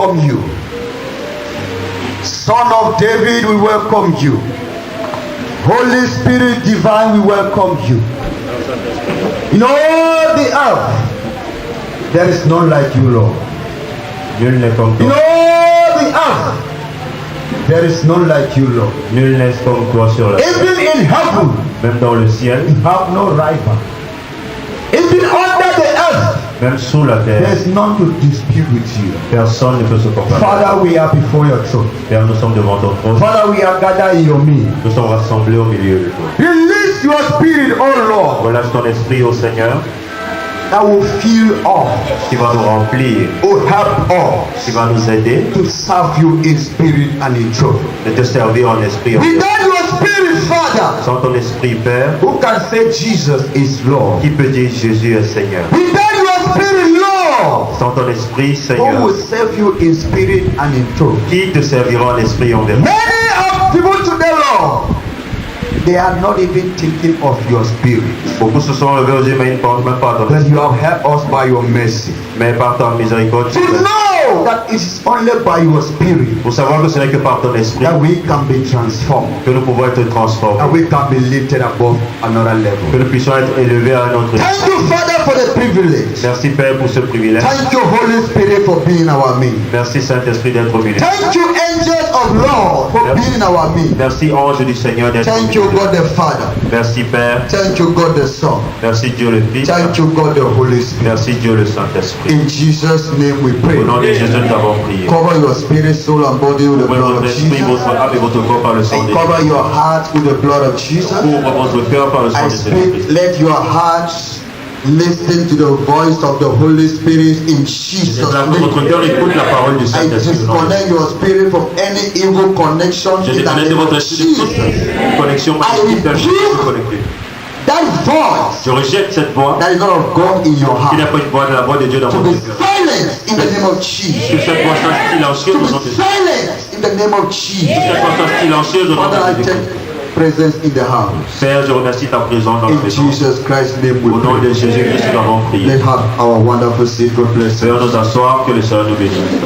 welcome you. Son of David, we welcome you. Holy Spirit divine, we welcome you. In all the earth, there is none like you, Lord. Nul n'est comme In toi. all the earth, there is none like you, Lord. Nul n'est comme toi sur la terre. Even in heaven, Même dans le ciel, you have no rival. Even under the earth, même sous la there terre, is none to dispute with you. personne ne peut se comparer. Father, we are before your throne. Père, nous sommes devant ton trône. Father, we are gathered in your midst. Nous sommes rassemblés au milieu de toi. Release your spirit, oh Lord, Relâche ton esprit au Seigneur, that will fill all, qui va nous remplir, will help all qui va nous aider to serve you in spirit and in truth. de te servir en esprit. Without your spirit, Father, Sans ton esprit, Père, who can say Jesus is Lord? qui peut dire Jésus est Seigneur? Without your spirit, Lord, Sans ton esprit, who Seigneur, will serve you in spirit and in truth? qui te servira en esprit et en vérité? Many of people today, Lord, they are not even thinking of your spirit. Beaucoup se sont levés aux yeux, mais ils ne pensent même pas à ton But esprit. you have helped us by your mercy Mais par ta miséricorde, to know that it is only by your spirit pour savoir que ce n'est que par ton esprit that we can be transformed, que nous pouvons être transformés, and we can be lifted above another que level. nous puissions être élevés à un autre niveau. Thank you, Father, for the privilege. Merci Père pour ce privilège. Thank you, Holy Spirit, for being our midst. Merci Saint-Esprit d'être au milieu. Thank you, angels of Lord, for being our midst. Merci Ange du Seigneur d'être au Thank you, milieu. God the Father. Merci Père. Thank you, God the Son. Merci Dieu le Fils. Thank you, God the Holy Spirit. Merci Dieu le Saint-Esprit. In Jesus' name we pray. Au nom de Jésus, nous avons prié. Cover your spirit, soul, and body with the Couvrez blood votre of esprit, Jesus. votre âme et votre corps par le sang And de cover Jésus. your heart with the blood of Jesus. Couvre votre cœur par le sang I de speak, Jésus-Christ. let your hearts listen to the voice of the Holy Spirit in Jesus' Que name. votre cœur écoute la parole du I Saint-Esprit. au nom de Jésus. disconnect your spirit from any evil connection Je in the déconnecte name votre of esprit de toute Jesus. connexion maléfique d'un esprit connecté. That voice Je rejette cette voix that is not of God in your qui n'est heart pas une voix de la voix de Dieu dans to votre be cœur. silenced in the name of Que Jesus. cette voix soit silencieuse To au be nom de Jésus. silenced in the name of Que Jesus. cette voix soit silencieuse au nom Father, I de take Jésus. presence in the house. Père, je remercie ta présence dans In le maison. Jesus Christ's name we Au nom de pray. Jésus-Christ, nous avons prié. Let's have our wonderful seat. God bless you. Seigneur, nous asseoir, que le Seigneur nous bénisse.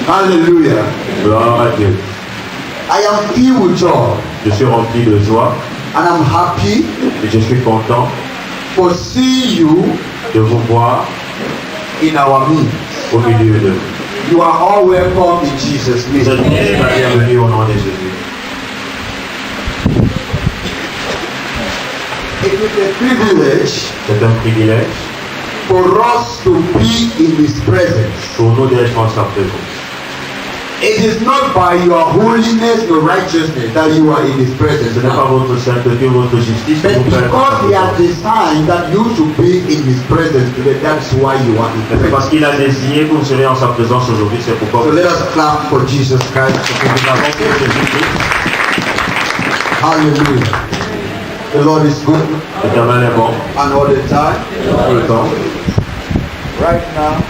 Hallelujah. Gloire à Dieu. I am filled with joy Je suis rempli de joie and I'm happy et je suis content for seeing you de vous voir in our midst. au milieu de nous. You are all welcome in Jesus' Vous êtes name. tous la bienvenue au nom de Jésus. It is a privilege C'est un privilège for us to be in His presence. pour nous d'être en sa présence. It is not by your holiness or righteousness that you are in His presence Ce n'est pas now. votre sainteté ou votre justice qui But vous fait être en sa because He has présence. designed that you should be in His presence today, that's why you are in Mais c'est parce presence. qu'il a désigné que vous serez en sa présence aujourd'hui, c'est pourquoi So let us clap for Jesus Christ. nous avons pour Jésus-Christ. Hallelujah. The Lord is good L'Éternel est bon and all the time. tout le temps. Right now,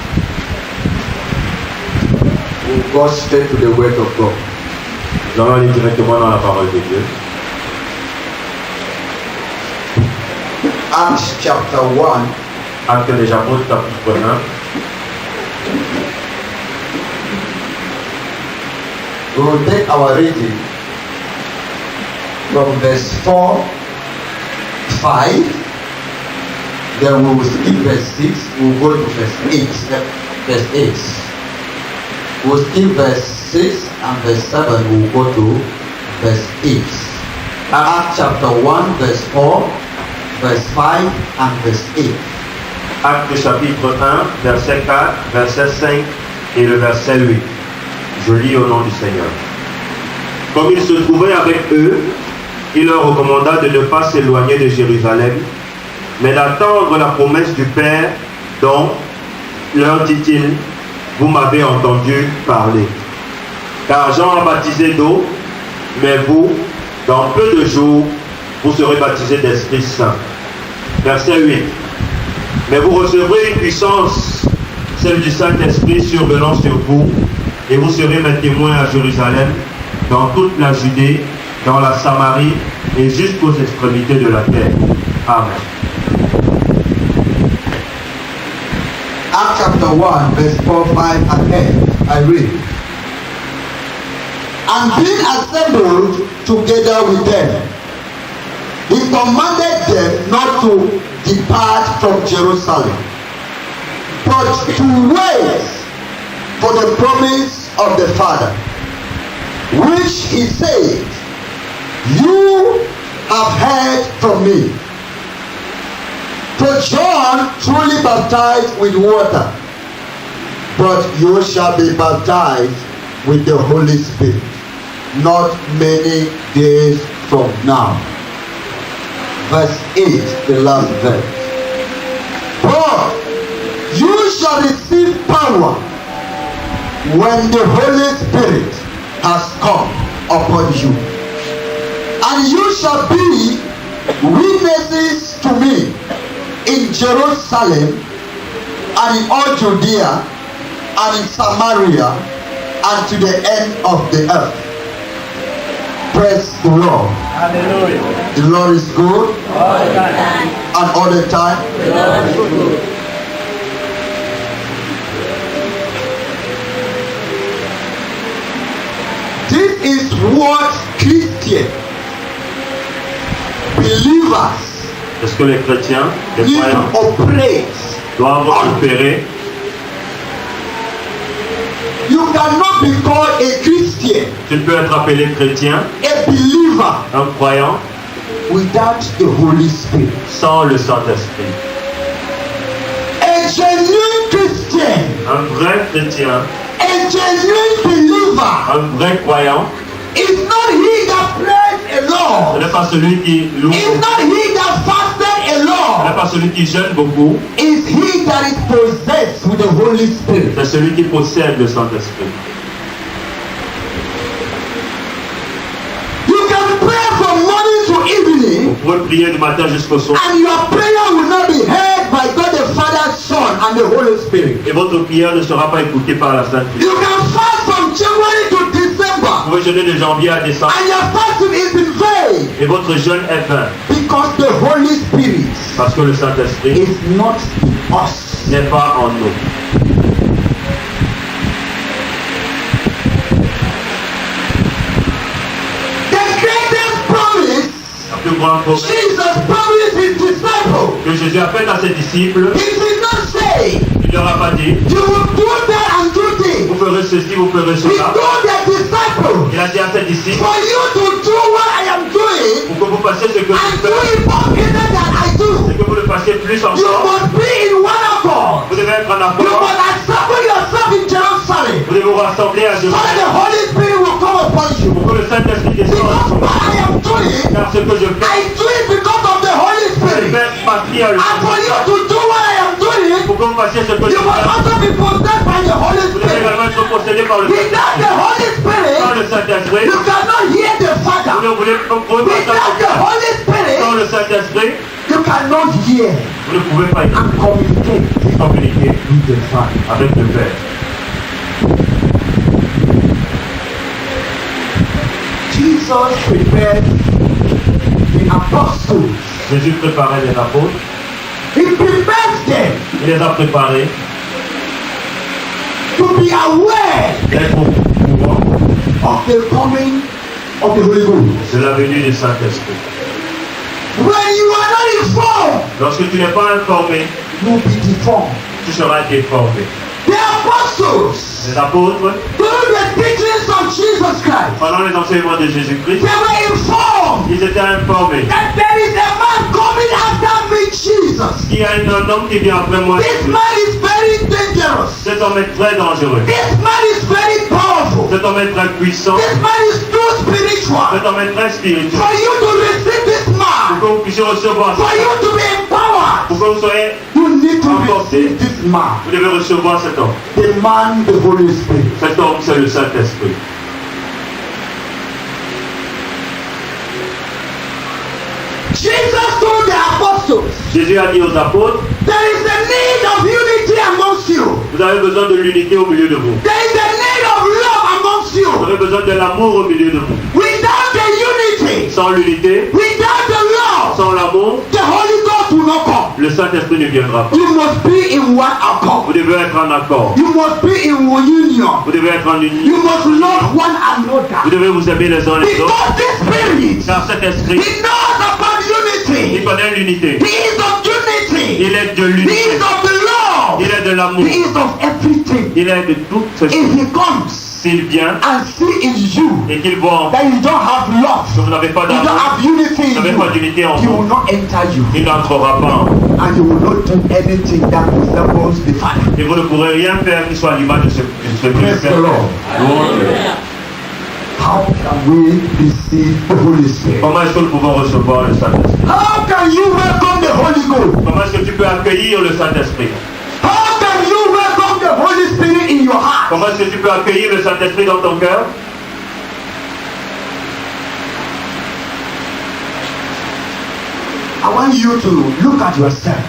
we'll go straight to the Word of God. Nous allons aller directement dans la parole de Dieu. Acts chapter 1, Actes des Apôtres, chapitre 1. we will take our reading from verse 4, 5, then we will skip verse 6, we will go to verse 8. Verse 8. We will skip verse 6 and verse 7, we will go to verse 8. Acts chapter 1, verse 4, verse 5, and verse 8. Actes chapitre 1, verset 4, verset 5 et le verset 8. Je lis au nom du Seigneur. Comme il se trouvait avec eux, il leur recommanda de ne pas s'éloigner de Jérusalem, mais d'attendre la promesse du Père dont, leur dit-il, vous m'avez entendu parler. Car Jean a baptisé d'eau, mais vous, dans peu de jours, vous serez baptisés d'Esprit Saint. Verset 8. Mais vous recevrez une puissance, celle du Saint-Esprit survenant sur vous, et vous serez mes témoins à Jérusalem, dans toute la Judée, dans la Samarie et jusqu'aux extrémités de la terre. Amen. Acts chapter 1, verse 4, 5, and 10. I read. And being assembled together with them, he commanded them not to depart from Jerusalem, but to wait for the promise of the Father, which he said, you have heard from me. For John truly baptized with water, but you shall be baptized with the Holy Spirit not many days from now. Verse 8, the last verse. But you shall receive power when the Holy Spirit has come upon you, and you shall be witnesses to me in Jerusalem and in all Judea and in Samaria and to the end of the earth. Praise the Lord. Hallelujah. The Lord is good All the time. and all the time. The Lord is good. This is what Christians, believers, C'est ce que les chrétiens, les need croyants, to operate. doivent opérer. You cannot be called a Christian, Tu ne peux être appelé chrétien, a believer, un croyant, without the Holy Spirit. sans le Saint-Esprit. A genuine Christian, Un vrai chrétien, a genuine believer, un vrai croyant, is not he that prays ce alone. n'est pas celui qui loue Is beaucoup, not he that fasted ce n'est alone. pas celui qui jeûne beaucoup, Is he that is possessed with the Holy Spirit. c'est celui qui possède le Saint-Esprit. You can pray from morning to evening, Vous pouvez prier du matin jusqu'au soir and your prayer will not be heard by God the Father, Son, and the Holy Spirit. et votre prière ne sera pas écoutée par la Sainte Vierge. You can fast from January to December, Vous pouvez jeûner de janvier à décembre and your fasting is in vain, et votre jeûne est vain because the Holy Spirit parce que le Saint-Esprit is not in us. n'est pas en nous. The greatest promise La plus grande promesse Jesus promised his disciples, que Jésus a faite à ses disciples, he did not say, il ne leur a pas dit, you will do that and do this. vous ferez ceci, vous ferez He cela. told the disciples, Il a dit à ses disciples, for you to do what I am doing, pour que vous fassiez ce que je and do fais, it more greater than I do. c'est que vous le fassiez plus You encore. must be in one accord. Vous devez être en You accord. must assemble yourself in Jerusalem, Vous devez vous rassembler à so Jésus that the Holy Spirit will come upon you. pour que le Saint-Esprit descende. Because what I am doing, Car ce que je fais, I do it because of the Holy je Spirit. fais parce qu'il y a le And for you Saint-Esprit. to do what I am doing, Pour que vous fassiez ce que je you must fais, also be possessed by the Holy vous devez Spirit. également être possédé par le Without the Saint-Esprit. Holy Sans Spirit, le Saint-Esprit, you cannot hear the vous Father. ne voulez pas Without the Holy sans Spirit, le Saint-Esprit, you cannot hear vous ne pouvez pas and communicate communiquer with the Father. avec le Père. Jesus prepared the apostles. Jésus préparait les apôtres, He prepared them il les a préparés to be aware d'être au courant of the coming of the Holy Ghost. de la venue du Saint-Esprit. When you are not informed, Lorsque tu n'es pas informé, you will be deformed. tu seras déformé. The apostles, Les apôtres, through the teachings of Jesus Christ, pendant les enseignements de Jésus-Christ, they were informed ils étaient informés that there is a man coming after me, Jesus. qu'il y a un homme qui vient après moi. This man is very dangerous. Cet homme est très dangereux. This man is very powerful. Cet homme est très puissant. This man is too spiritual. Cet homme est très spirituel. For you to receive this Pour man, que vous puissiez recevoir for ça, you to be empowered, pour que vous soyez, you need to receive this man. vous devez recevoir cet homme. The man, the Holy Spirit. Cet homme, c'est le Saint-Esprit. Jesus told the apostles, Jésus a dit aux apôtres, there is a need of unity amongst you. vous avez besoin de l'unité au milieu de vous. There is a need of love amongst Vous you. avez besoin de l'amour au milieu de vous. Without the unity, Sans l'unité, without the love, sans l'amour, the Holy Ghost will not come. le Saint-Esprit ne viendra pas. You must be in one accord. Vous devez être en accord. You must be in union. Vous devez être en You union. must love one Vous another. devez vous aimer les uns les autres. Because this Spirit, Car cet esprit, He knows about il unity. connaît l'unité. He is of unity. Il est de He l'unité. is of the love. Il est de l'amour. He is of everything. Il est de toutes ces choses. If He comes S'il vient and see in you et qu'il voit that you don't have love, que vous n'avez pas you don't d'amour, have unity vous in n'avez pas you, d'unité en He will vous, not enter you. il n'entrera pas en vous. And you will not do anything that resembles the Father. Et vous ne pourrez rien faire qui soit à l'image de ce que Praise the Lord. Louons Dieu. How can we receive the Holy Spirit? Comment est-ce que nous pouvons recevoir le Saint-Esprit? How can you welcome the Holy Ghost? Comment est-ce que tu peux accueillir le Saint-Esprit? How can you welcome the Holy Spirit in your heart? Comment est-ce que tu peux accueillir le Saint-Esprit dans ton cœur? I want you to look at yourself.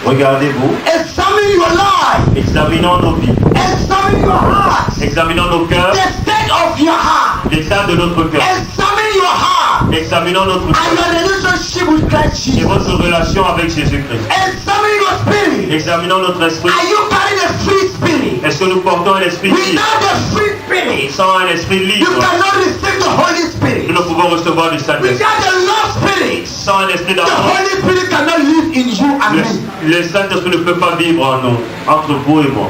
Regardez-vous, Examine your life. examinons nos vies, Examine your heart. examinons nos cœurs, The state of your heart. l'état de notre cœur, Examine your heart. examinons notre And cœur your relationship with Christ et Jesus. votre relation avec Jésus-Christ. Examine your spirit. Examinons notre esprit. Are you carrying a free spirit? Est-ce que nous portons un esprit libre? Without a free spirit, Sans un esprit you libre, cannot receive the Holy Spirit. nous ne pouvons recevoir du Saint-Esprit. Without a love spirit, Sans un esprit the d'amour, Holy Spirit cannot live in you and me. le Saint-Esprit ne peut pas vivre en nous, entre vous et moi.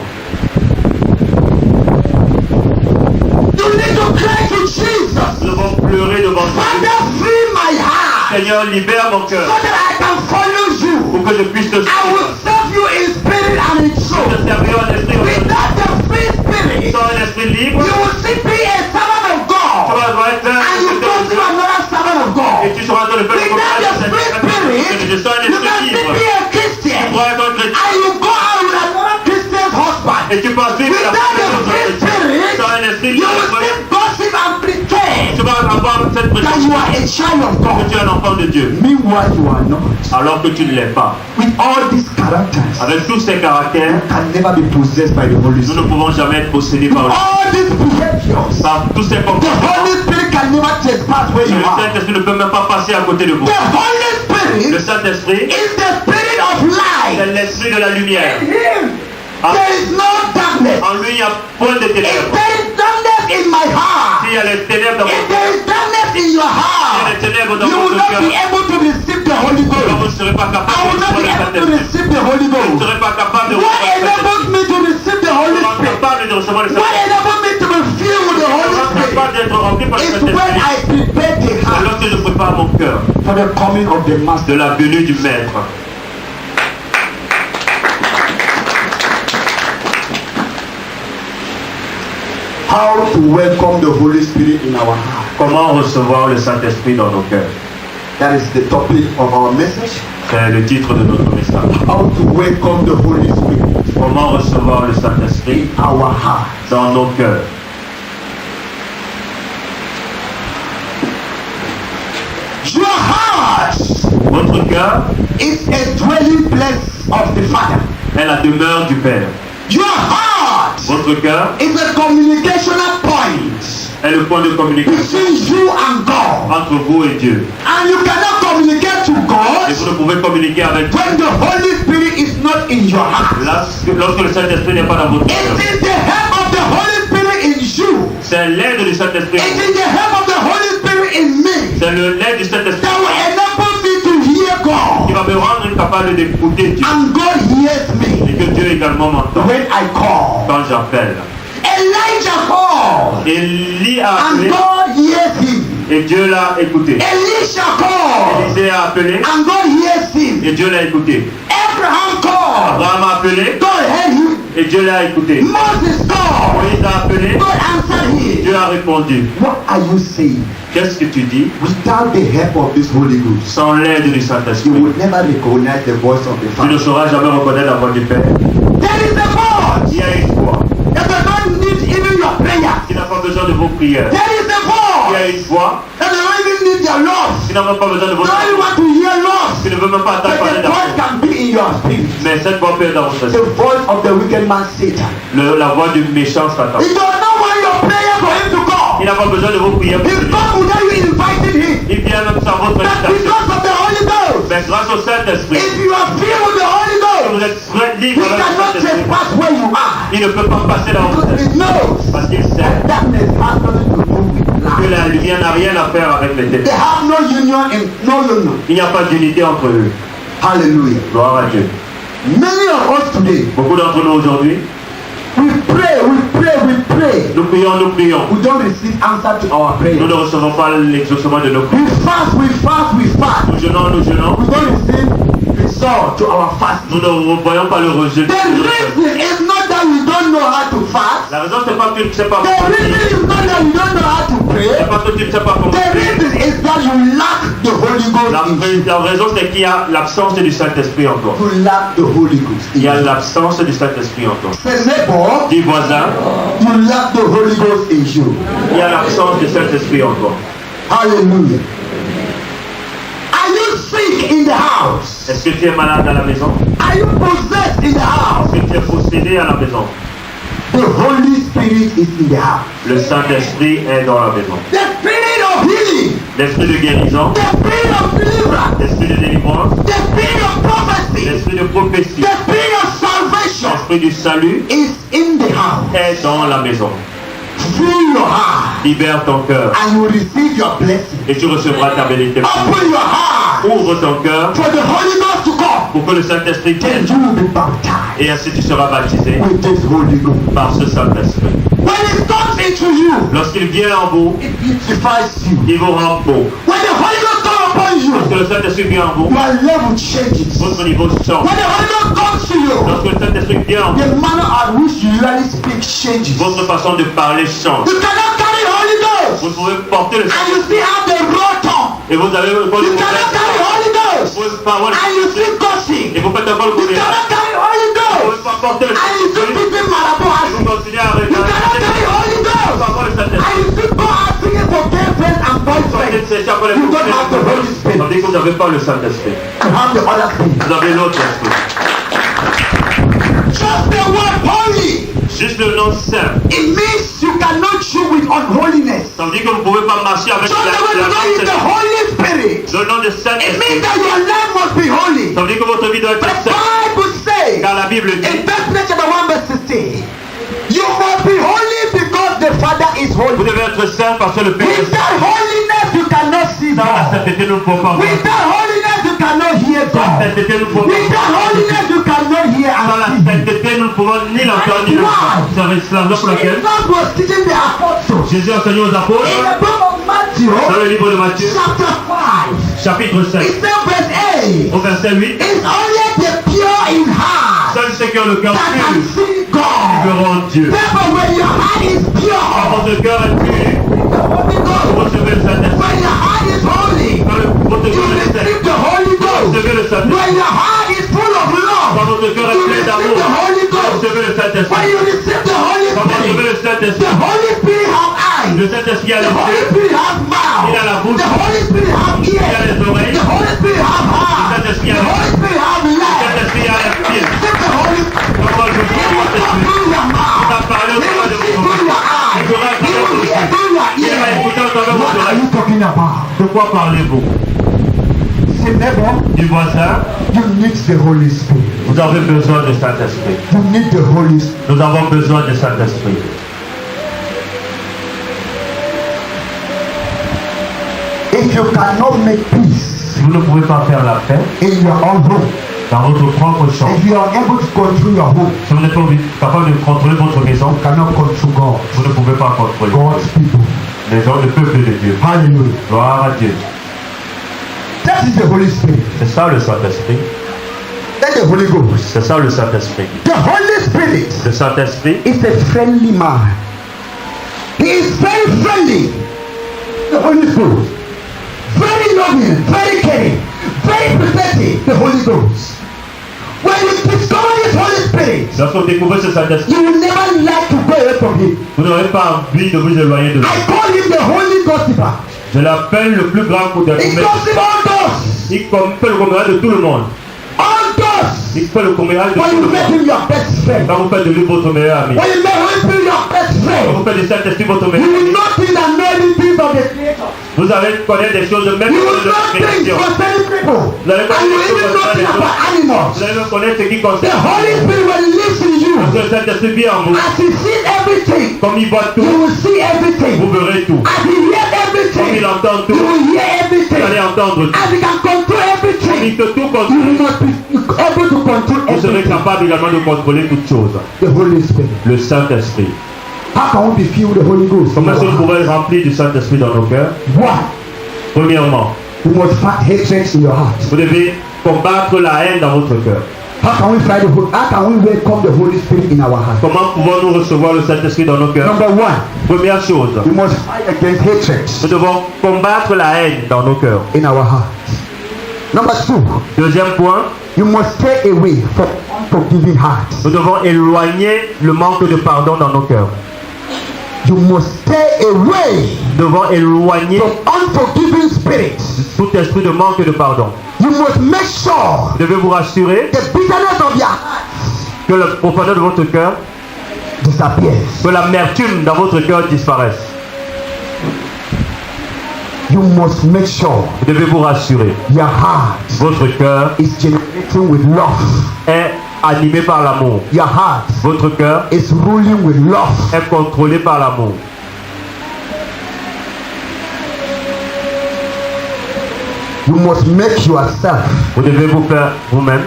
You need to cry to Jesus. Nous devons pleurer devant Jésus. Father, free my heart Seigneur, libère mon cœur so that I can follow you. pour que je puisse te I will suivre. serve you in spirit and in Je truth. te servirai en esprit. Without the free spirit, Sans un esprit libre, you will still be a servant of tu God. vas être And you go to another servant of God. et tu seras dans le peuple comme Without the free spirit, je sens un you esprit can still libre. be a Christian. Tu pourras être un chrétien And you go out with another Christian's husband. et tu peux vivre la Without the vie free de spirit, Sans un esprit you will libre, still gossip and pretend tu vas avoir cette that présence you are a child of que God. tu es un enfant de Dieu, Meanwhile, you are not. alors que tu ne l'es pas. With all these characters, Avec tous ces caractères, can never be possessed by the Holy nous ne Spirit. pouvons jamais être possédés par All these behaviors, par tous ces the comportements. Holy Spirit can never trespass where you Le are. Saint-Esprit ne peut même pas passer à côté de vous. The Holy Le Spirit Saint-Esprit is the spirit of est light. l'esprit de la lumière. In Him, Ah. there is no darkness. En lui, il n'y a point de If ténèbres. there is darkness in my heart, S'il y a les ténèbres dans if votre there cœur, is darkness in your s'il y a heart, les ténèbres dans you will votre not cœur, be able to receive the Holy alors vous Ghost. ne serez pas I capable will de not be recevoir le able to Saint-Esprit. receive the Holy Vous ne Ghost. serez pas capable de What recevoir le enables Saint-Esprit. me to receive the Holy Vous serez Spirit? capable de recevoir le What Saint-Esprit. enables me to be filled with the Vous Holy serez Spirit? capable d'être rempli par le It's when Saint-Esprit. I prepare the C'est heart lorsque je prépare mon cœur for the coming of the Master. de la venue du Maître. How to welcome the Holy Spirit in our heart. Comment recevoir le Saint-Esprit dans nos cœurs? That is the topic of our message. C'est le titre de notre message. How to welcome the Holy Spirit Comment recevoir le Saint-Esprit in our heart. dans nos cœurs? Your heart Votre cœur is a dwelling place of the Father. est la demeure du Père. Your heart Votre cœur is a communicational point est le point de communication between you and God. entre vous et Dieu. And you cannot communicate to Et God vous ne pouvez communiquer avec Dieu when the Holy Spirit is not in your heart. lorsque le Saint-Esprit n'est pas dans votre It cœur. is the help of the Holy Spirit in you. C'est l'aide du Saint-Esprit. It is the help of the Holy Spirit in me C'est l'aide du Saint-Esprit that will enable me to hear qui God. va me rendre capable d'écouter Dieu. And God hears me Et que Dieu également m'entend when I call. quand j'appelle. Elijah called Élie a and appelé God hears him. et Dieu l'a écouté. Elisha called Élisée a appelé and God hears him. et Dieu l'a écouté. Abraham called. Abraham a appelé God heard him. et Dieu l'a écouté. Moses called. Moïse a appelé, God answered him. Dieu a répondu. What are you saying? Qu'est-ce que tu dis? Without the help of this Holy Ghost, Sans l'aide du you Saint-Esprit, will never recognize the voice of the tu ne Father. sauras jamais reconnaître la voix du Père. There is a voice Il y a une voix that does not need even your prayer. qui n'a pas besoin de vos prières. There is a Il y a voice une voix that does not even need your love. qui n'a même pas besoin de vos Now you want to hear love, qui ne veut même pas but entendre parler the voice d'amour. can be in your spirit. Mais cette voix peut être dans votre The esprit. voice of the wicked man Satan. La voix du méchant Satan. He does not want your prayer for him to Il come. n'a pas besoin de vos prières pour He lui. comes without you inviting him. Il vient même sans votre But invitation. because of the Holy Ghost, Mais grâce au Saint-Esprit, If you are filled with the Holy si Ghost, vous êtes he libre avec le cannot Saint-Esprit, trespass where you are. il ne peut pas passer là où vous Because êtes. he knows Parce qu'il sait that darkness has nothing to do with que light. la lumière n'a rien à faire avec les They ténèbres. have no union and no union. Il n'y a pas d'unité entre eux. Hallelujah. Gloire à Dieu. Many of us today, Beaucoup d'entre nous aujourd'hui, we pray. nous prions. We don't receive answer to our prayer. Nous ne recevons pas l'exaucement de nos We prières. fast. Nous jeûnons. We don't receive result to our fast. Nous ne voyons pas le résultat. The reason is not that we don't know how to fast. La raison, c'est pas que tu ne sais pas The comment reason prier. is not that you don't know how to pray. C'est pas que tu ne sais pas comment The prier. reason is that you lack the Holy Ghost in you. La raison, c'est qu'il y a l'absence du Saint-Esprit en toi. You lack the Holy Ghost in Il y a you. l'absence du Saint-Esprit en toi. Say, neighbor, Dis voisin, you lack the Holy Ghost in you. il y a l'absence du Saint-Esprit en toi. Hallelujah. Are you sick in the house? Est-ce que tu es malade à la maison? Are you possessed in the house? Est-ce que tu es possédé à la maison? The Holy Spirit is in the house. Le Saint-Esprit est dans la maison. The Spirit of healing. L'esprit de guérison, The Spirit of deliverance. l'esprit de délivrance, The Spirit of prophecy. l'esprit de prophétie, The Spirit of salvation l'esprit du salut is in the house. est dans la maison. Fill your heart Libère ton cœur and you receive your blessing. et tu recevras ta bénédiction. Open your heart Ouvre ton cœur for the Holy Ghost to come. pour que le Saint-Esprit Then vienne you will be baptized et ainsi tu seras baptisé with this Holy Ghost. par ce Saint-Esprit. When it comes into you, Lorsqu'il vient en vous, it beautifies you. il vous rend beau. When the Holy Ghost comes upon you, Lorsque le Saint-Esprit vient en vous, your level changes. votre niveau change. When the Holy Ghost comes to you, Lorsque le Saint-Esprit vient en vous, the manner at which you usually speak changes. votre façon de parler change. You cannot carry the Holy Ghost Vous pouvez porter le and you Saint-Esprit still have the raw tongue. et vous avez le You cannot carry the Holy Ghost Vous pouvez pas avoir le and you Saint-Esprit still gossip. et vous faites encore le You gouvernement. cannot carry the Holy Vous ne pouvez Ghost pas porter le and you still Saint-Esprit speaking Malabo et vous acid. continuez à You cannot regarder. carry the Holy Vous Ghost pouvez avoir le and Saint-Esprit. you still go out singing for girlfriends and boyfriends. You don't have the Holy Spirit. Tandis que vous n'avez pas le Saint-Esprit. You have the other thing. Vous avez l'autre esprit. Just the word holy. Juste le nom saint. It means you cannot chew with unholiness. Ça veut dire que vous ne pouvez pas marcher avec Just the word God is the Holy Spirit. le nom de It means Saint-Esprit. that your life must be holy. Ça veut dire que votre vie doit être The sainte. Bible says Car la Bible dit, in First chapter 1 verse 16, you must be holy because the Father is vous holy. devez être saint parce que le Père est saint. Without holiness you cannot see Sans la God. sainteté, nous ne pouvons pas voir. Without holiness you cannot hear Sans la God. sainteté, nous ne pouvons pas Without voir. holiness you cannot hear Sans la and see. sainteté, nous ne pouvons ni l'entendre ni le voir. C'est la raison pour laquelle Jesus was teaching the apostles Jésus a enseigné aux in apôtres the book of Matthew dans le livre de Matthieu, chapter 5. chapitre 5, It says verse 8. au verset 8. It's only the pure in heart Seuls ceux qui ont le cœur that can pur see God. verront Dieu. Therefore, when your heart is Quand pure, votre cœur est pur, the Holy vous Ghost. recevez le Saint-Esprit. When your heart is holy, Quand votre you cœur est saint, receive the Holy vous Ghost. recevez le Saint-Esprit. When your heart is full of Quand love, votre cœur est you plein receive d'amour, the Holy vous Ghost. recevez le When Saint-Esprit. you receive the Holy Quand vous recevez Spirit, le Saint-Esprit, the Holy Spirit have eyes. le Saint-Esprit a The les Holy yeux, Spirit have mouth. il a la bouche, The Holy Spirit have il a ears. les oreilles, The Holy Spirit have le heart. Saint-Esprit The a les Holy Spirit have le legs. Saint-Esprit a les pieds. Receive the Holy Spirit. Comment je He peux will voir talk through your mouth. Ça parle au He travers will de see vos through your eyes. Il fera He will travers hear through your Il va ears. écouter au travers de vos What are oreilles. you talking about? De quoi parlez-vous? Say, neighbor, Du voisin, you need the Holy Spirit. vous avez besoin de Saint-Esprit. You need the Holy Spirit. Nous avons besoin de Saint-Esprit. If you cannot make peace Si vous ne pouvez pas faire la paix in your own home, dans votre propre chambre, if you are able to control your home, si vous n'êtes pas capable de contrôler votre maison, you cannot control God. vous ne pouvez pas contrôler God's people. les gens, le peuple de Dieu. Hallelujah. Gloire à Dieu. That is the Holy Spirit. C'est ça le Saint-Esprit. That's the Holy Ghost. C'est ça le Saint-Esprit. The Holy Spirit Le Saint-Esprit, is a friendly man. He is very friendly. The Holy Spirit. Very loving, very caring, very protective. The Holy Ghost. When you discover this Holy Spirit, lorsque vous découvrez ce Saint-Esprit, you will never like to go away from him. vous n'aurez pas envie de vous éloigner de lui. I call him the Holy Gossiper. Je l'appelle le plus grand coup de He gossips on us. Il peut le combattre de tout le monde. On us. Il fait le commérage de When tout you le make monde. him your best friend. Quand vous faites de lui votre meilleur ami. When you make Holy Spirit your best Quand friend. vous faites de Saint-Esprit votre You meilleur will ami. not think and know anything of the Creator. Vous allez connaître des choses même You de will la not think création. concerning people. Vous allez And you connaître will even not think about animals. Vous allez même connaître ce qui The concerne. Holy Spirit when he lives in you, Parce que le Saint-Esprit vit en vous. as he sees everything, Comme il voit you tout, will see everything. vous verrez tout. As he hears Comme everything, il entend you tout, will hear vous everything. allez entendre tout. As he can control Comme il everything, peut tout you contrôler, will not be able to control vous serez everything. capable également de contrôler toutes choses. The Holy Spirit. Le Saint-Esprit. How can we be filled with the Holy Ghost? Comment est-ce que nous pouvons être remplis du Saint-Esprit dans nos cœurs? One, Premièrement, you must fight hatred in your heart. vous devez combattre la haine dans votre cœur. How can we fight how can we welcome the Holy Spirit in our heart? Comment pouvons-nous recevoir le Saint-Esprit dans nos cœurs? Number one, Première chose, we must fight against hatred nous devons combattre la haine dans nos cœurs. in our heart. Number two, Deuxième point, you must stay away from unforgiving hearts. nous devons éloigner le manque de pardon dans nos cœurs. You must stay away Nous devons éloigner from unforgiving spirits. tout esprit de manque de pardon. You must make sure Vous devez vous rassurer the bitterness of your heart que la profondeur de votre cœur, disappears. que l'amertume dans votre cœur disparaisse. You must make sure Vous devez vous rassurer. your heart Votre cœur is generating with love. est animé par l'amour. Your heart Votre cœur is ruling with love. est contrôlé par l'amour. You must make yourself Vous devez vous faire vous-même.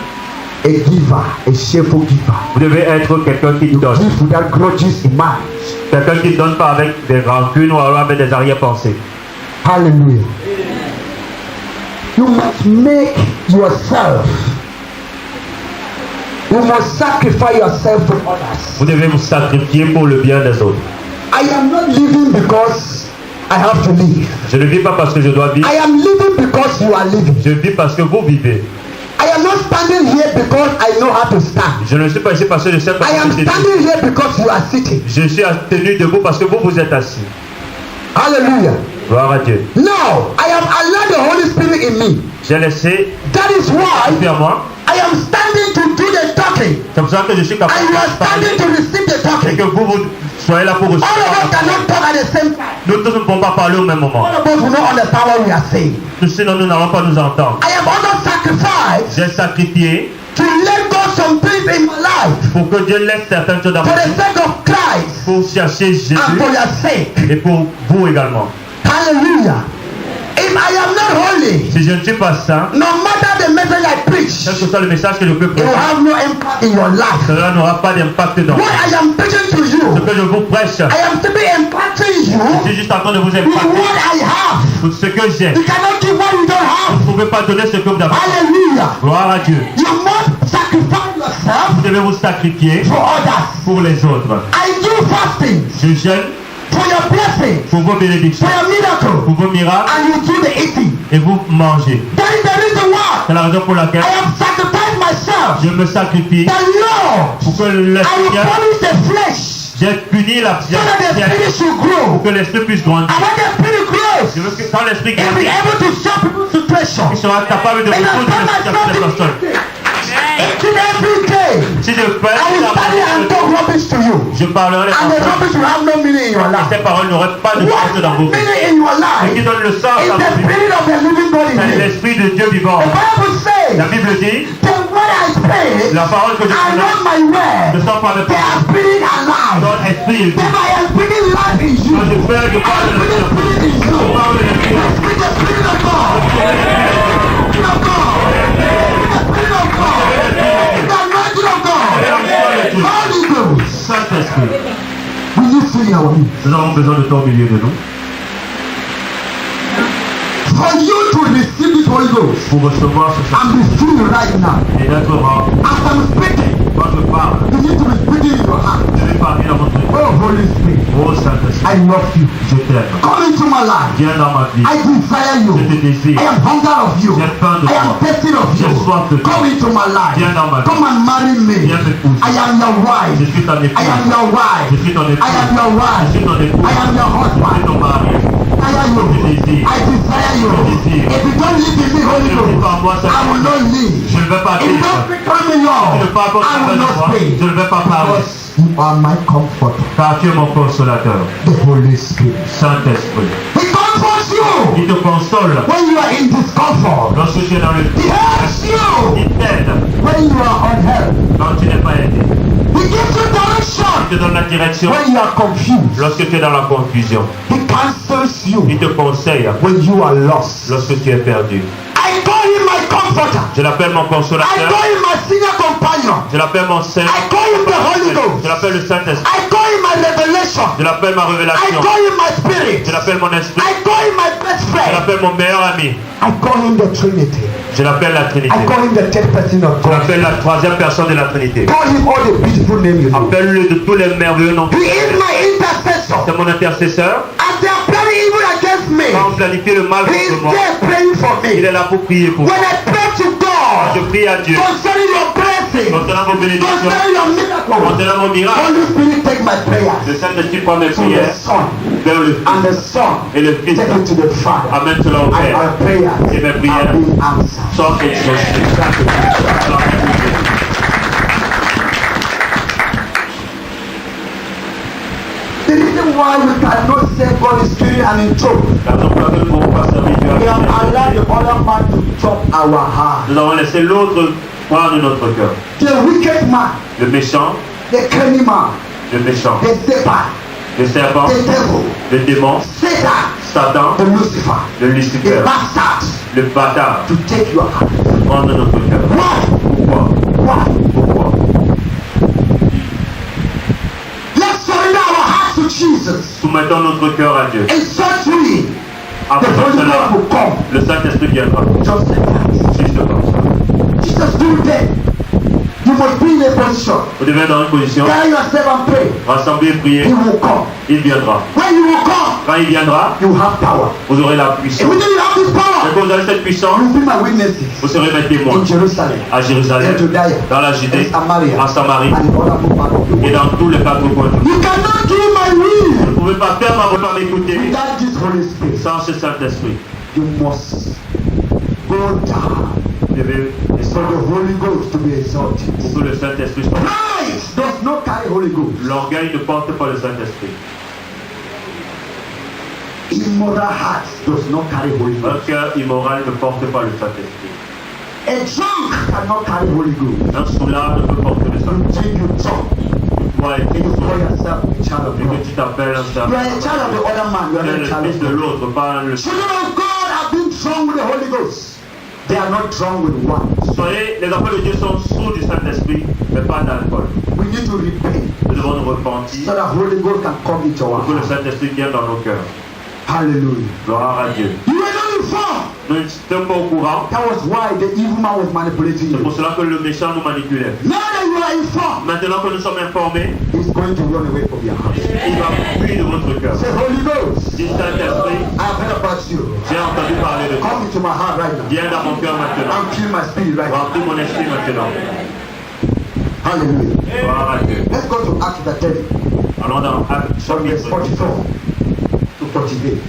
a giver, a cheerful giver. Vous devez être quelqu'un qui You donne. give without grudges in mind. Quelqu'un qui ne donne pas avec des rancunes ou alors avec des arrière-pensées. Hallelujah. You must make yourself. You must sacrifice yourself for others. Vous devez vous sacrifier pour le bien des autres. I am not living because I have to live. Je ne vis pas parce que je dois vivre. I am living because you are living. Je vis parce que vous vivez. I am not standing here because I know how to stand. Je ne suis pas ici parce que je sais pas I am vous êtes. standing here because you are sitting. Je suis tenu debout parce que vous vous êtes assis. Hallelujah. Gloire à Dieu. No, I have allowed the Holy Spirit in me. J'ai laissé That is why vers moi. I am standing to do the talking. C'est pour ça que je suis capable And you are de parler. standing to receive the Et talking. que vous soyez là pour All of us recevoir. cannot talk at the same time. Nous tous ne pouvons pas parler au même moment. All of us will not understand what we are saying. Sinon, nous n'allons pas nous entendre. I have also sacrificed J'ai sacrifié to let go some things in my life pour que Dieu laisse certaines choses dans for ma the vie. sake of Christ Pour chercher Jésus and for your sake. et pour vous également. Hallelujah. If I am not holy, Si je ne suis pas saint, no matter the message I preach, quel que soit le message que je peux it will prêcher, have no impact in your life. cela n'aura pas d'impact dans What I am preaching to ce you, que je vous prêche. I am simply impacting Je you suis juste en train de vous with impacter what I have. pour ce que j'ai. You cannot give what you don't have. Vous ne pouvez pas donner ce que vous avez. Hallelujah. Gloire à Dieu. You must sacrifice yourself Vous devez vous sacrifier for others. pour les autres. I do fasting Je jeûne for your blessing, pour vos bénédictions, for your miracle, pour vos miracles and you do the eating. et vous mangez. That is the reason why C'est la raison pour laquelle I have sacrificed myself. je me sacrifie That Lord, pour que le I will Seigneur, punish the flesh j'ai puni la so that the chair spirit should grow. pour que l'esprit puisse grandir. And when the spirit grows, Je veux que quand l'esprit it will be grandit, able to show people situation. il sera capable de And I répondre find à cette personne. myself eating every day. Si je fais I will study and talk rubbish to you. je parlerai And the les rubbish will have no meaning in your life. Ces paroles n'auraient pas de What sens dans vos vies. meaning in your Ce qui life donne le sens is à the vos vies, spirit of the living God in c'est you. l'esprit de Dieu vivant. The Bible says, La Bible dit, the word I speak la parole que je are not prononce my ne word. sont pas mes They are paroles. spirit and life. Son esprit est vie. If I am speaking life in you, Quand je fais, je I parle am de speaking l'esprit. spirit in you. Je parle de l'esprit. I speak the spirit of God. The spirit of God. The spirit of God. The anointing of God. Holy Ghost. Saint-Esprit, We need to hear me. nous avons besoin de toi au milieu de nous For you to receive this Holy Ghost pour recevoir ce Saint and be filled right now. et d'être rempli. As I'm speaking, Quand je parle, you need to be speaking in your heart. je vais parler dans votre vie. Oh, Holy Spirit, Oh Saint-Esprit, I love you. je t'aime. Come into my life. Viens dans ma vie. I desire you. Je te désire. I am hunger of you. J'ai faim de I am toi. thirsty of you. J'ai soif de toi. Come into my life. Viens dans ma vie. Come and marry me. Viens m'épouser. I am your wife. Je suis ton I am épouse. your wife. Je suis ton I am épouse. your Je wife. suis ton épouse. I am your Je suis husband. ton mari. desire you. I desire you. If you don't live in me, Holy Ghost, I will not live. Je ne veux pas If you vivre. don't become me, Tu ne Lord, pas apporter I will de not moi. speak. Je ne vais pas parler. Because you are my comforter, Car tu es mon consolateur. the Holy Spirit. Saint-Esprit. He comforts you Il te console when you are in discomfort. lorsque tu es dans le He helps you Il t'aide when you are unhelped. quand tu n'es pas aidé. He gives you direction Il te donne la direction when you are confused. lorsque tu es dans la confusion. He counsels you Il te conseille when you are lost. lorsque tu es perdu. I call him my comforter. Je l'appelle mon I consolateur. call him my senior companion. Je l'appelle mon Saint. I call him the Holy Je Ghost. l'appelle le Saint-Esprit. I call him my revelation. Je l'appelle ma I révélation. call him my spirit. Je l'appelle mon esprit. I call him my best Je friend. l'appelle mon meilleur ami. I call him the Trinity. Je l'appelle la Trinité. I call him the third person of Je God. l'appelle la troisième personne de la Trinité. Call him all the beautiful names you know. Appelle-le de tous les merveilleux noms. He is my intercessor. C'est mon intercesseur. As they are planning evil against me, Quand on planifie le mal he is contre moi, there praying for il me. est là pour prier pour moi. When I pray to Je God prie à Dieu. concerning your blessing, Concernant vos bénédictions, concerning your miracle, concernant mon miracle, Holy Spirit take my prayers le Saint-Esprit prend mes to the prières Son, vers le and the Fils Son et le Fils. take it to the Father. Amène cela au And Père. our prayers Et mes prières are being answered. sont exaucées. The reason why we cannot say God is spirit and in truth, La raison pour laquelle nous ne pouvons pas servir Dieu we have avec allowed the other man to chop our heart. nous avons laissé l'autre croire de notre cœur. The wicked man, Le méchant, the cunning man, le méchant, the serpent, le serpent, the devil, le démon, Satan, Satan, the Lucifer, le the Lucifer, bastard, le bâtard, to take your heart. prendre notre cœur. Why? Pourquoi? Why? Pourquoi? Let's surrender our hearts to Jesus. Soumettons notre cœur à Dieu. And certainly, the Après Holy cela, Ghost will come. le Saint-Esprit viendra. Just like that. Juste comme ça. Jesus do that. You must be in a position. Vous devez être dans une position, Carry yourself and pray. rassembler, prier, He will come. il viendra. When you will come, Quand il viendra, you have power. vous aurez la puissance. And when you have this Et power, quand vous avez cette puissance, you will be my witnesses vous serez mes témoins in Jerusalem, à Jérusalem, in Judea, dans la in Judée, Samaria, en Samarie and in other parts of the et world. dans tous les quatre coins du monde. You cannot do my will Vous ne pouvez pas faire ma voix, m'écouter without this Holy Spirit. sans ce Saint-Esprit. You must go down Vous devez for descendre the Holy Ghost to be exalted. pour que le Saint-Esprit soit. Pride does not carry Holy Ghost. L'orgueil ne porte pas le Saint-Esprit. Immoral heart does not carry Holy Un Ghost. cœur immoral ne porte pas le Saint-Esprit. A drunk cannot carry Holy Ghost. Un soulard ne peut porter le You Saint-Esprit. drink, you drunk, Toi, and you et call yourself a child of que God. tu t'appelles un You servant. are a child of the other man. You Tu es are le a child fils of de God. l'autre, pas le. Children of God have been drunk with the Holy Ghost. They are not drunk with wine. Soyez, les enfants de Dieu sont sous du Saint-Esprit, mais pas d'alcool. We need to repent Nous devons nous repentir so that Holy Ghost can come into our pour que le heart. Saint-Esprit vienne dans nos cœurs. Hallelujah. Gloire à Dieu. You were not informed. Nous ne sommes pas au courant. That was why the evil man was manipulating C'est pour you. cela que le méchant nous manipulait. Now that you are informed, Maintenant que nous sommes informés, he's going to run away from your house. il va fuir de votre cœur. Say, Holy Ghost, Dis Saint-Esprit, I have heard about you. j'ai entendu parler de toi. Come into my heart right now. Viens dans mon cœur maintenant. And kill my spirit right now. Remplis mon esprit maintenant. Hallelujah. Gloire à Dieu. Let's go to Acts chapter 10, Allons dans Actes from verse chapitre 44 to 48.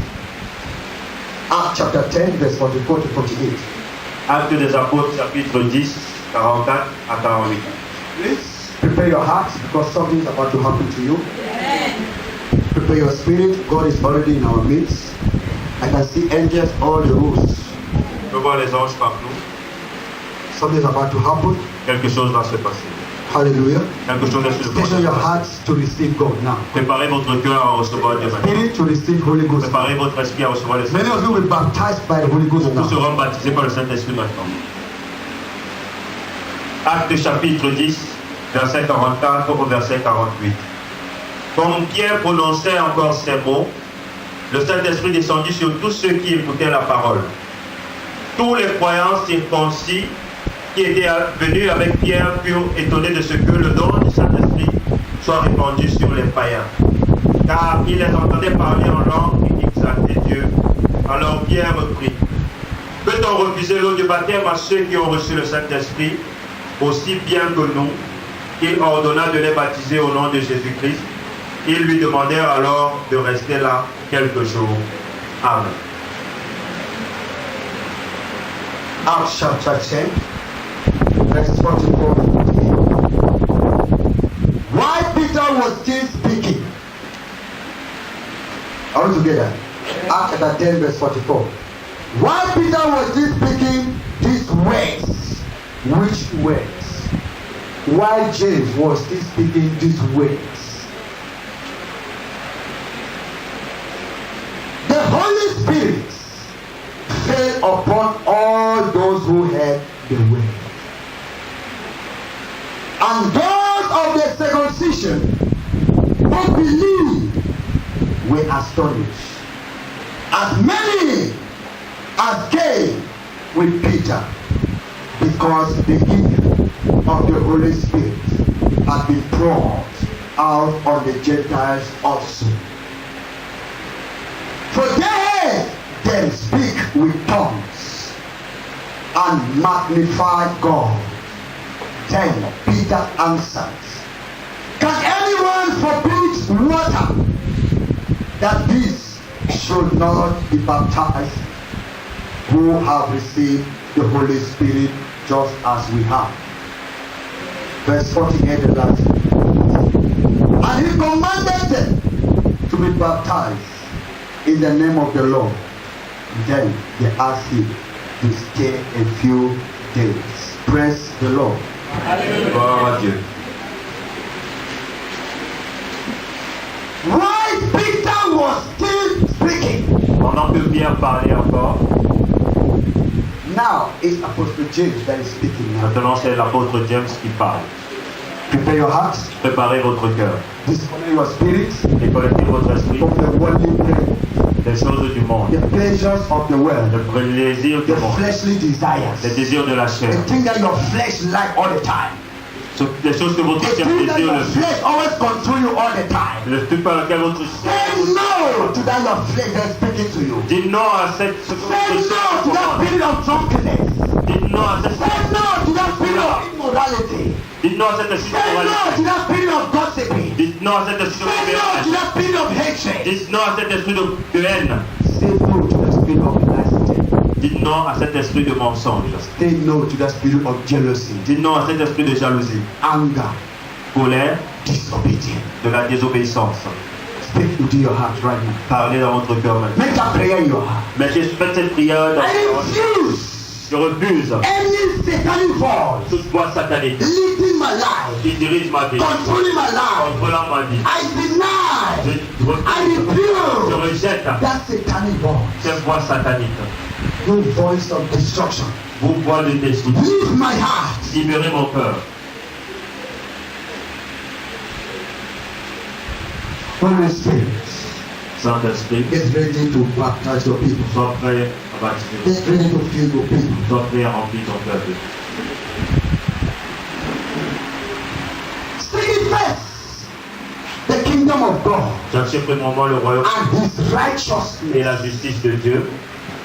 Acts chapter 10, verse 44 to 48. Actes des Apôtres, chapitre 10, 44 à 48. Please prepare your hearts because something is about to happen to you. Prepare your spirit. God is already in our midst. I can see angels all the roofs. Je peux voir les anges partout. Something is about to happen. Quelque chose va se passer. Hallelujah. Quelque chose va se Station your passer. hearts to receive God now. Préparez votre cœur à recevoir Dieu maintenant. Spirit to receive Holy Ghost. Préparez votre esprit à recevoir le Many of Saint-Esprit. you will be baptized by the Holy Ghost Beaucoup now. seront baptisés par le Saint-Esprit maintenant. Acte chapitre 10, verset 44 au verset 48. Comme Pierre prononçait encore ces mots, le Saint-Esprit descendit sur tous ceux qui écoutaient la parole. Tous les croyants circoncis qui étaient venus avec Pierre furent étonnés de ce que le don du Saint-Esprit soit répandu sur les païens. Car ils les entendaient parler en langue et exalter Dieu. Alors Pierre reprit. Peut-on refuser l'eau du baptême à ceux qui ont reçu le Saint-Esprit, aussi bien que nous? Il ordonna de les baptiser au nom de Jésus-Christ. Ils lui demandèrent alors de rester là quelques jours. Amen. Acts chapter 10, verse 44 to 48. While Peter was still speaking, are we together? Acts chapter 10, verse 44. While Peter was still speaking these words, which words? While James was still speaking these words, the Holy Spirit fell upon all those who heard the word. And those of the circumcision who believed were astonished. As many as came with Peter, because the gift of the Holy Spirit had been poured out on the Gentiles also. For they heard them speak with tongues and magnify God. Then Peter answered, can anyone forbid water that these should not be baptized who have received the Holy Spirit just as we have? Verse 48, the last. And he commanded them to be baptized in the name of the Lord. Then they asked him to stay a few days. Praise the Lord. Gloire à Dieu. While Peter was still speaking, Pendant que Pierre parlait encore, now it's Apostle James that is speaking now. maintenant c'est l'apôtre James qui parle. Prepare your hearts, Préparez votre cœur discipline your spirit et collectez votre esprit from the worldly things, des choses du monde, the pleasures of the world, le plaisir du the monde, fleshly desires, les désirs de la chair, the thing that your flesh like all the time, les choses que votre the chair thing that désire your le plus, flesh always control you all the time. le truc par lequel votre chair Say no to that your flesh that's speaking to you. dit non à cette Say no to that spirit of drunkenness. Dites non à cette Say no to that spirit of immorality. Dites non à cette esprit Say de no moralité. to that spirit of gossiping. Dites non à cet esprit Say de no to haine. that spirit of hatred. Dites non à cet esprit de haine. Say no to the spirit of nicety. Dites non à cet esprit de mensonge. Say no to the spirit of jealousy, Dites non à cet esprit de jalousie, anger, colère, disobedience. de la désobéissance. Speak into your heart right now. Parlez dans votre cœur maintenant. Make that prayer in your heart. Mais faites cette prière dans I votre cœur. refuse Je refuse any satanic voice toute voix satanique leading my life, qui dirige ma vie, controlling my life. contrôlant ma vie. I deny, Je I refuse, je refuse rejette that satanic voice. cette voix satanique. No voice of destruction. Vous voix de destruction. Leave my heart. Libérez mon cœur. Holy Spirit, Saint-Esprit, get ready to baptize your people. sois prêt à baptiser. Get ready to fill your people. Sois prêt à remplir ton peuple. Seek it first, the kingdom of God Cherchez premièrement le royaume and His righteousness, et la justice de Dieu,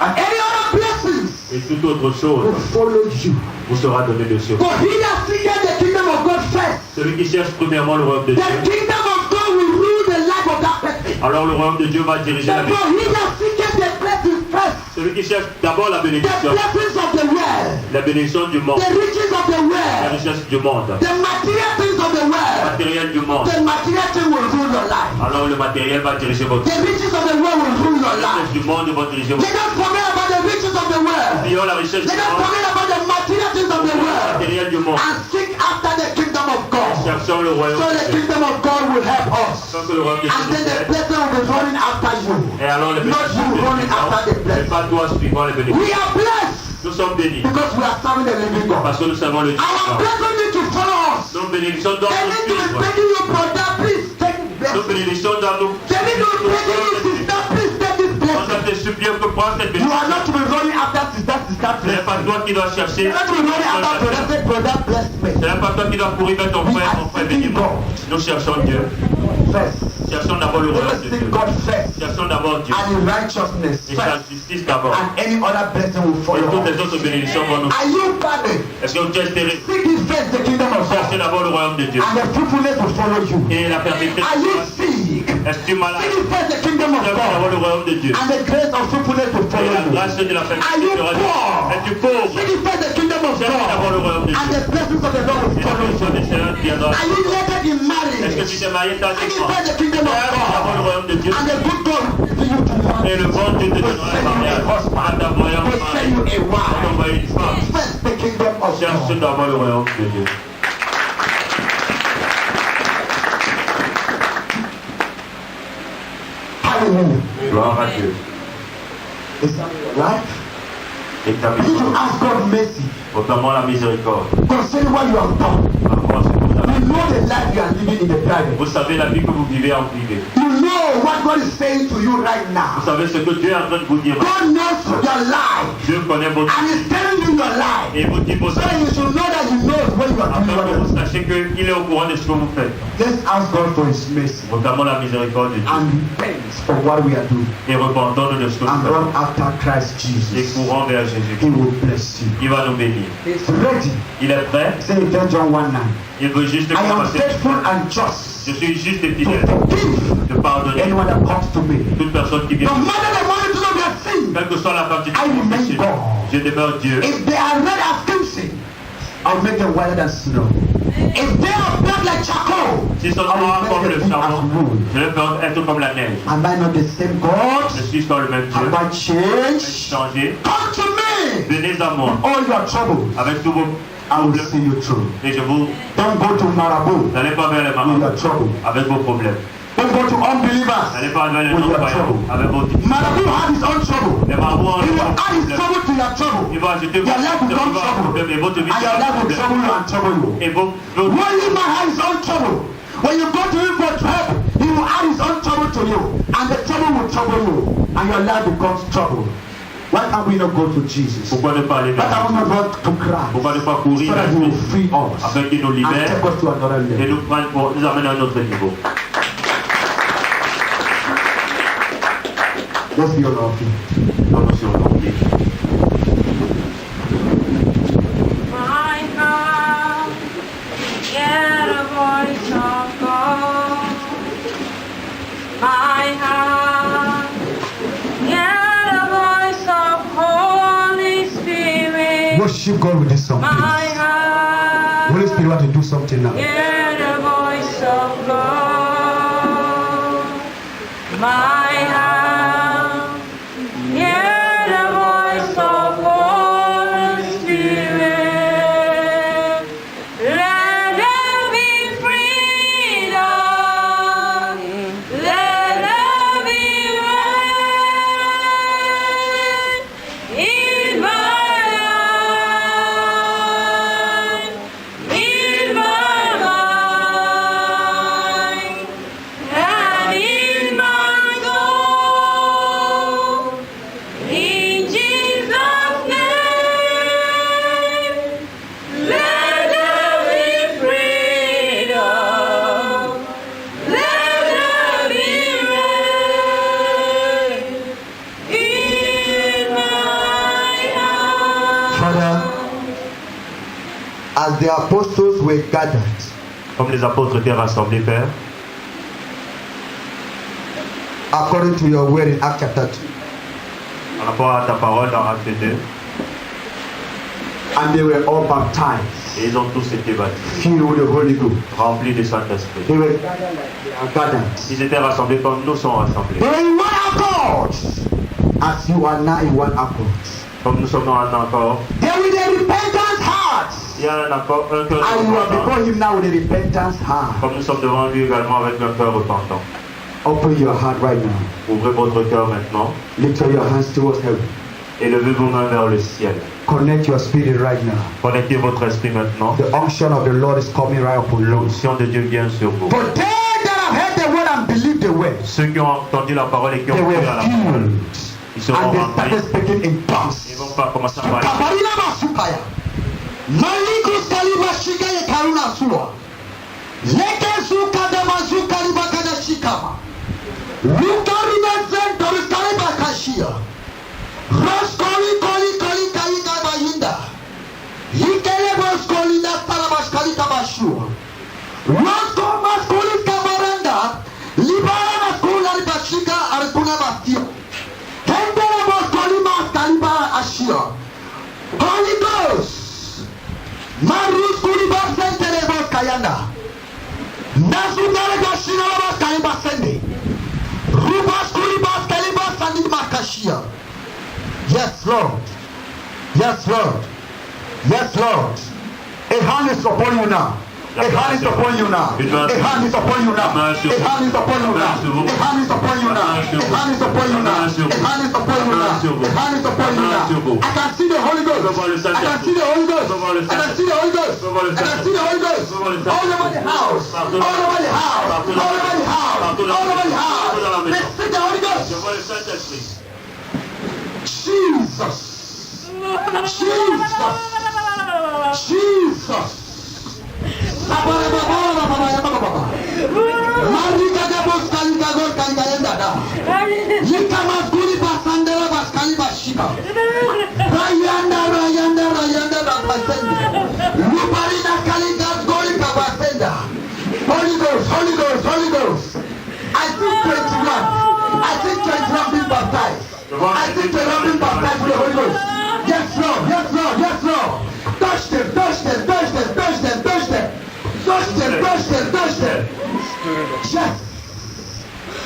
and any other blessings et toute autre chose will follow you. vous sera donné de sur. For he that seeketh the kingdom of God first, Celui qui cherche premièrement le royaume de the Dieu, kingdom of God will rule the life of that person. alors le royaume de Dieu va diriger la vie. For he that seeketh the blessings first, Celui qui cherche d'abord la the bénédiction, blessings of the world, la bénédiction du monde, the riches of the la world, richesse du monde, the material things of the world, matériel du monde, the material thing will rule your life. alors le matériel va diriger votre vie. The riches of the world will rule your La richesse life. du monde va diriger votre Let vie. us forget about the riches of the world. Oublions la richesse du Let us monde, forget about the material things of the le world matériel du monde. and seek after the kingdom of God. Cherchons le royaume So the de Dieu. kingdom of God will help us. Sans que le royaume de And then Dieu the nous aide. blessing will be running after you. Et alors les Not bénédictions you running after the mais blessing. pas toi suivant les bénédictions. We are blessed Nous sommes bénis because we are serving the living God. parce que nous servons le Dieu Our vivant. blessing need to follow us. Nos bénédictions doivent They nous need to be suivre. begging you, brother, please take Nos blessing. bénédictions doivent nous They need to be begging you, sister, please take this On blessing. doit te supplier que prends cette You are bénédiction. not to be running after sister, Ce n'est blessing. pas toi qui dois chercher. You are not to be running after brother, say, brother, bless me. Ce n'est pas toi qui dois courir vers ton frère, mon frère, bénis-moi. Nous cherchons Dieu. First, Cherchons d'abord le royaume Let us de seek Dieu. God first. Cherchons d'abord Dieu And His righteousness et sa first. justice d'abord. And any other blessing will Et follow toutes les us. autres bénédictions vont nous. Are you burdened? Est-ce que vous êtes espéré? Seek ye first the kingdom of Cherchez God. d'abord le royaume de Dieu. And the fruitfulness will follow you. Et la perfection. Are you sick? Est-ce que tu es malade? Seek ye first the kingdom of Cherchez d'abord God. le royaume de Dieu. And the grace of fruitfulness will Et follow la you. grâce de la Are perfection you sera. poor? Es-tu pauvre? Seek ye first the kingdom of Cherchez d'abord le God. royaume de And Dieu. the blessings of the Lord will Et la follow bénédiction du you. Seigneur viendra. Are you naked in Est-ce que marriage? tu t'es marié Seek ye tardivement? first the kingdom of Cherche d'abord le God. royaume de Dieu. And the good God will give you to Et le bon Dieu te donnera un mariage. À t'envoyer un will send you mari. a À wife. t'envoyer une femme. First the kingdom of Cherche God. d'abord le royaume de Dieu. Hallelujah. Gloire à Dieu. Is that right? Et ta You need to miséricorde. ask God mercy Autrement la miséricorde. concerning what you have done. Par rapport à ce que vous avez. You know the life you are living in the private. Vous savez la vie que vous vivez en privé. You know what God is saying to you right Vous now. savez ce que Dieu est en train de vous dire. God knows your life Dieu connaît votre and vie. is telling you your life. Et vous dit vos So you should know that He knows what you are afin doing. que right vous now. sachiez qu'il est au courant de ce que vous faites. Let's ask God for His mercy Notamment la miséricorde de Dieu. and repent for what we are doing Et repentons-nous de ce que and nous run faisons. after Christ Et Jesus. courons vers He Jésus. will bless you. Il va nous bénir. He's ready. Il est prêt. Say it in John 1:9. Il veut juste I am passer. faithful and just Je suis juste et to fidèle forgive de pardonner anyone that comes to me. toute personne qui vient. No matter the multitude of their sin, Quelle que soit la quantité I de remain péché, God. je demeure Dieu. if they are red as crimson, I'll make them whiter than snow. If they are black like charcoal, S'ils sont I noirs will comme make le them white charbon, as wool. je les ferai être comme la neige. Am I not the same God? Je suis dans le même Dieu. Have I changed? Changé. Come to me. Venez à moi All your troubles, avec tous vos I will problèmes see you through. et je vous. Don't go to Marabout N'allez pas vers les with mamans your trouble. avec vos problèmes. Don't go to unbelievers N'allez pas vers les with your non-croyants trouble. avec vos Marabout had his own trouble. Les marabouts ont He will leurs add his problèmes. trouble to your trouble. Il va ajouter Your life will become vos trouble. problèmes et votre vie And your life will trouble you and trouble you. et vos Only man has his own trouble. When you go to him for help, he will add his own trouble to you. And the trouble will trouble you. And your life becomes trouble. Why can't we not go to Jesus? Pourquoi ne pas aller Why vers can't we not go to Pourquoi ne Christ? pas So courir that vers he will Christ free us afin qu'il nous and libère take us to another et level. nous prenne pour nous amener à un autre niveau. Let's be on our feet. Comme sur nos pieds. My heart, hear the voice of God. My heart, hear the voice of Holy Spirit. Worship God with this song, My please. heart, Holy Spirit want to do something now. hear the voice of God. My heart, hear the voice of Holy Spirit. Let there be freedom. Let there be light in my life, in my mind, and in my soul. In Jesus' name, let there be freedom. Let there be rain in my heart. Father, as the apostles were gathered, Comme les apôtres étaient rassemblés, Père, according to your word in Acts chapter 2, par rapport à ta parole dans Acte 2, and they were all baptized, et ils ont tous été baptisés, filled with the Holy Ghost. remplis du Saint-Esprit. They were gathered like they are gathered. Ils étaient rassemblés comme nous sommes rassemblés. They were in one accord, as you are now in one accord. Comme nous sommes dans un accord, They with a repentant heart, il y a un accord, un cœur and you are repentant. before Him now with a repentant heart. Comme nous sommes devant lui également avec un cœur repentant. Open your heart right now. Ouvrez votre cœur maintenant Lift up your hands towards heaven. et levez vos mains vers le ciel. Connect your spirit right now. Connectez votre esprit maintenant. The unction of the Lord is coming right upon you. L'onction de Dieu vient sur vous. For they that have heard the word and believed the word, Ceux qui ont entendu la parole et qui they ont were cru à la parole, filled, ils seront and they remplis. started speaking in tongues. Ils vont pas commencer à parler. Kabarina masukaya. Malikus kaliba shika ye karuna suwa. Leke suka dama suka liba kada shikama. Lukarinesen Doruskari Bakashia. Roskoli Koli Koli Kaika Bayinda. Yikele Boskoli Nastalabashkali Kabashua. Rosko Maskoli Kabaranda. Libara Maskula Bashika Arkuna Bastia. Tendere Boskoli Maskaliba Ashia. Holy Ghost. Marus Kuliba Sentere Boskayanda. Nasundare Gashina Baskaliba Sende. Rubas Kulibas Kalibas Sandi Makashia. Yes, Lord. Yes, Lord. Yes, Lord. A hand is upon you now. A hand is upon you now. A hand is upon you now. A hand is upon you now. A hand is upon you now. A hand is upon you now. A hand is upon you now. A hand is upon you now. I can see the Holy Ghost. I can see the Holy Ghost. I can see the Holy Ghost. I can see the Holy Ghost. All over the house. All over the house. All over the house. All over the house. Let's see the Holy Ghost. Jesus. Jesus. Jesus. Marika de Boskali Gagor Kangalenda. Yikamas Guli Basandera Baskali Bashika. Rayanda Basenda. Luparina Kaligas Goli Kabasenda. Holy Ghost, Holy Ghost, Holy Ghost. I think 21. I think 21 being baptized. I think 21 being baptized with the Holy Ghost. Yes, Lord, yes, Lord, yes, Lord. Touch them, touch them, touch them, touch them, touch them. Touch them, touch them, touch them. Yes.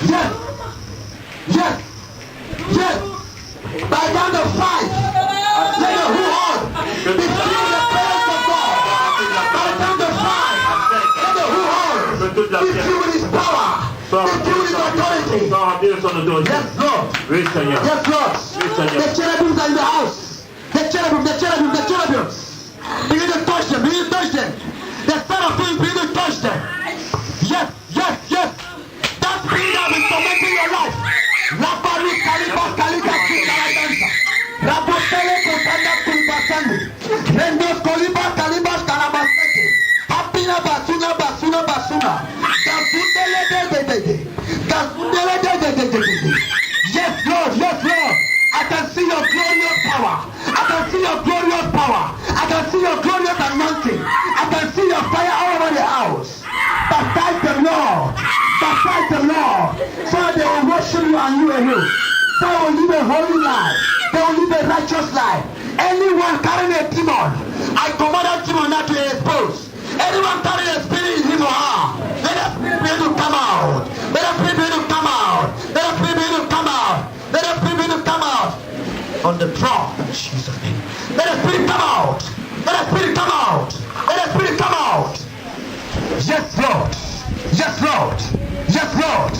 Yes. Yes. Yes. By count of 5, let the whole heart be filled with the presence of God. By count of 5, let the whole heart be filled with His power. Be filled with His authority. Yes, Lord. Yes, Lord. The cherubims are in the house. The cherubims. Begin to touch them. Begin to touch them. The seraphim begin to touch them. Yes, yes, yes. That spirit that is tormenting your life. Rapari Kaliba Kalika Kikara Dansa. Rapatele Kotanda Kulibasandi. Rendos Koliba Kalibas Kalabaseke. Apina Basuna Basuna Basuna. Gasundele de. Gasundele de. Yes, Lord, yes, Lord. I can see your glorious power. I can see your glorious power. I can see your glorious anointing. I can see your fire all over the house. Baptize them, Lord. Baptize them, Lord. So they will worship you and you alone. They will live a holy life. They will live a righteous life. Anyone carrying a demon, I command that demon not to be exposed. Anyone carrying a spirit in him or her, let the spirit be able to come out. Let the spirit be able to come out. Let the spirit be able to come out. Let the spirit be able to come out. On the throne in Jesus' name. Let the spirit come out. Let the spirit come out. Let the spirit come out. Yes, Lord. Yes, Lord. Yes, Lord.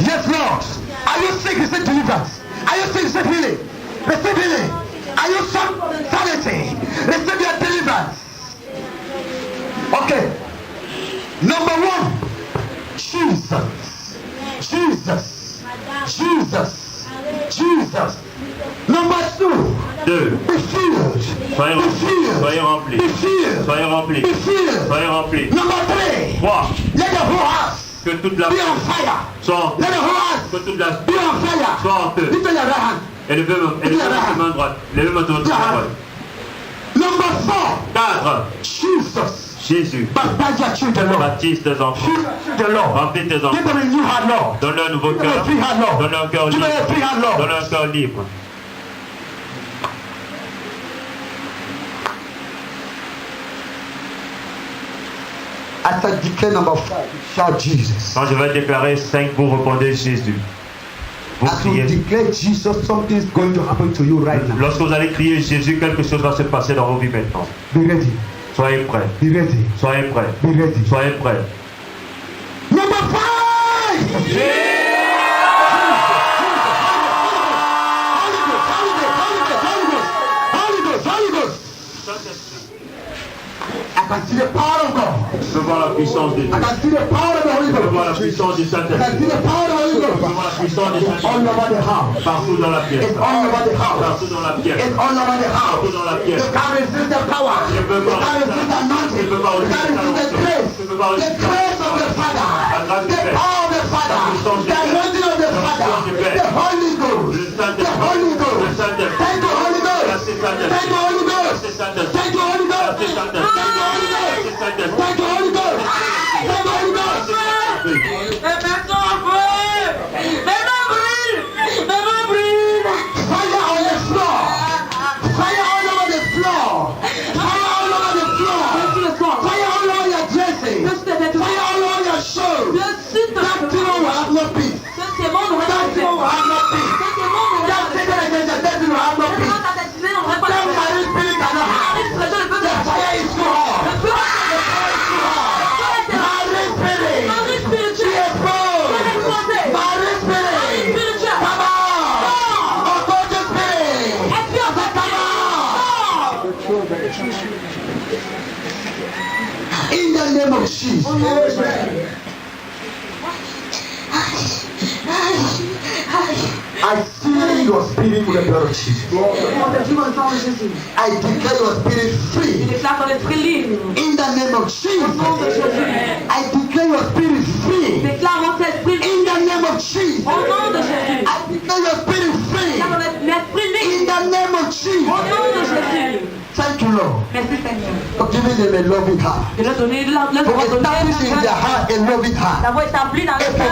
Yes, Lord. Are you sick? Receive deliverance. Are you sick? Receive healing. Receive healing. Are you sick? Sanity. Receive your deliverance. Okay. Number 1. Jesus. Jesus. Jesus. Jesus. Number 2. 2. Be filled. Soyez remplis. Be filled. Soyez remplis. Be filled. Soyez remplis. Number 3. 3. Let the whole house Que toute la be on fire. soit Let the whole house que toute la be on fire. soit en feu. Lift your right hand. Et levez ma main droite. Levez ma main droite. Number 4. 4. Jesus. Jésus. Baptize your children, Lord. Baptise tes enfants. Fill the Lord. Remplis tes Give enfants. them a new heart, Lord. Donne-leur un nouveau Give them cœur. a free heart, Lord. Donne-leur un cœur Give them libre. a free heart, Lord. Donne-leur un cœur libre. As I declare number 5, shout Jesus. Quand je vais déclarer 5, vous répondez Jésus. Vous As you criez. declare Jesus, something is going to happen to you right now. Lorsque vous allez crier Jésus, quelque chose va se passer dans vos vies maintenant. Be ready. Soyez prêts. Be ready. Soyez prêts. Be ready. Soyez prêts. Number 5. I can see the power of God. Je veux voir la puissance de Dieu. I can see the power of the Holy Je veux voir la Ghost. puissance du I can Saint-Esprit. see the power of the Holy Je veux Ghost. voir la puissance du Saint-Esprit. All over the house. Partout dans la pièce. It's all over the house. Partout dans la pièce. It's all over the house. Partout dans la pièce. You can resist the power. You can resist the anointing. You can resist the grace. The grace of the Father. The power of the Father. The anointing of the Father. Fire du Père. The Holy Ghost. Le The Saint-Esprit. Holy Le Ghost. Saint-Esprit. Thank you, Holy Ghost. Merci Saint-Esprit. Thank you, Holy Ghost. Merci Saint-Esprit. Thank you, Holy Ghost. Merci Saint-Esprit. Thank you, Holy Ghost. Merci Saint-Esprit. Thank you, Holy Ghost. Thank you, Holy Ghost. Fire on the floor. Fire all over the floor. Fire all over the floor. Fire all over your dressing. Fire all over your shoes. That demon will have no peace. That demon will have no peace. That Satan against the devil will have no peace. That marine spirit cannot have. The fire is too hot. The fire is too hot. Marine spirit. Be exposed. Marine spirit. Come on. Occultic spirit. Come on. In the name of Jesus. I seal your spirit with the blood of Jesus. I declare your spirit free. In the name of Jesus. I declare your spirit free. In the name of Jesus. I declare your spirit free. In the name of Jesus. Thank you, Lord, for giving them a loving heart. For establishing in their heart a loving heart. D'avoir établi dans le cœur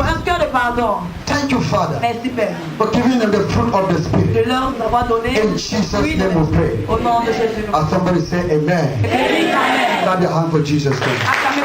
un cœur de pardon. Thank you, Father, Merci Père for giving them the fruit of the Spirit. de leur avoir donné. In Jesus' name we pray. Au nom de Jésus. As somebody say amen. Amen. Clap your hand for Jesus' name. Acclamez